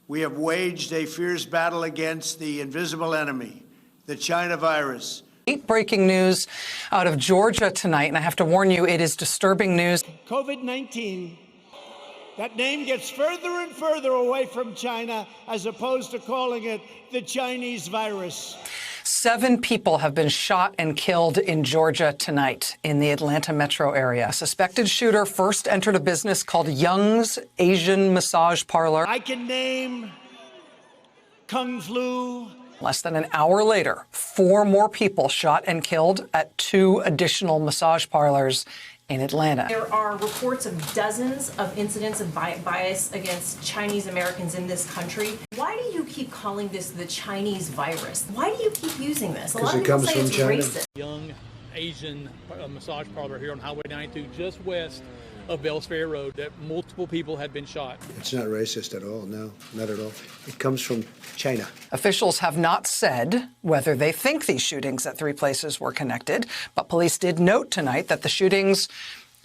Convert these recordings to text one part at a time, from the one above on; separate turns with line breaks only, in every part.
We have waged a fierce battle against the invisible enemy, the China virus.
Breaking news out of Georgia tonight, and I have to warn you, it is disturbing news.
COVID-19, that name gets further and further away from China as opposed to calling it the Chinese virus.
7 people have been shot and killed in Georgia tonight in the Atlanta metro area. A suspected shooter first entered a business called Young's Asian Massage Parlor.
I can name Kung Flu.
Less than an hour later, 4 more people shot and killed at 2 additional massage parlors in Atlanta.
There are reports of dozens of incidents of bias against Chinese Americans in this country. Why do you keep calling this the Chinese virus? Why do you keep using this? A lot of people say it's racist.
Young Asian massage parlor here on Highway 92, just west of Bells Ferry Road, that multiple people had been shot.
It's not racist at all, no, not at all. It comes from China.
Officials have not said whether they think these shootings at 3 places were connected, but police did note tonight that the shootings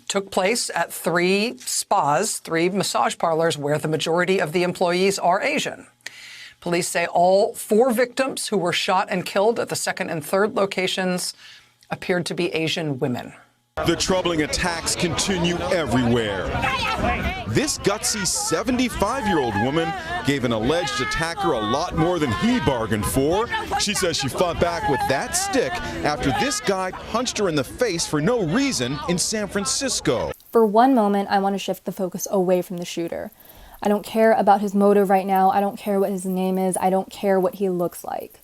took place at 3 spas, 3 massage parlors where the majority of the employees are Asian. Police say all 4 victims who were shot and killed at the 2nd and 3rd locations appeared to be Asian women.
The troubling attacks continue everywhere. This gutsy 75-year-old woman gave an alleged attacker a lot more than he bargained for. She says she fought back with that stick after this guy punched her in the face for no reason in San Francisco.
For one moment, I want to shift the focus away from the shooter. I don't care about his motive right now. I don't care what his name is. I don't care what he looks like.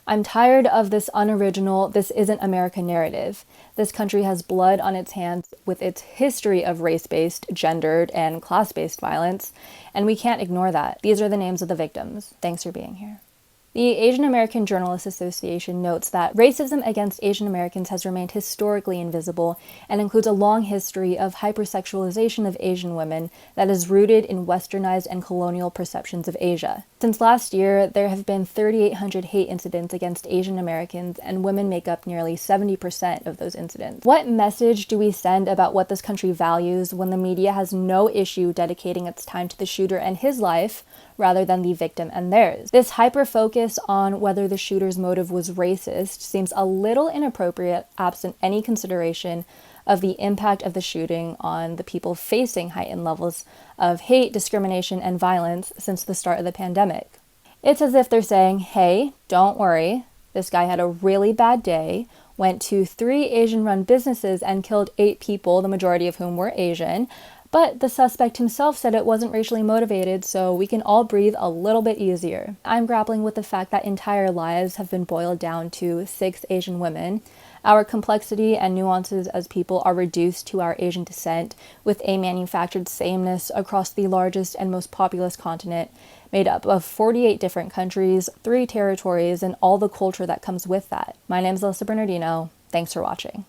I'm tired of this unoriginal, this isn't America narrative. This country has blood on its hands with its history of race-based, gendered, and class-based violence, and we can't ignore that. These are the names of the victims. Thanks for being here. The Asian American Journalists Association notes that racism against Asian Americans has remained historically invisible and includes a long history of hypersexualization of Asian women that is rooted in westernized and colonial perceptions of Asia. Since last year, there have been 3,800 hate incidents against Asian Americans, and women make up nearly 70% of those incidents. What message do we send about what this country values when the media has no issue dedicating its time to the shooter and his life rather than the victim and theirs? This hyper-focus on whether the shooter's motive was racist seems a little inappropriate absent any consideration of the impact of the shooting on the people facing heightened levels of hate, discrimination, and violence since the start of the pandemic. It's as if they're saying, hey, don't worry, this guy had a really bad day, went to 3 Asian-run businesses and killed 8 people, the majority of whom were Asian, but the suspect himself said it wasn't racially motivated, so we can all breathe a little bit easier. I'm grappling with the fact that entire lives have been boiled down to 6 Asian women. Our complexity and nuances as people are reduced to our Asian descent, with a manufactured sameness across the largest and most populous continent, made up of 48 different countries, 3 territories, and all the culture that comes with that. My name is Alyssa Bernardino. Thanks for watching.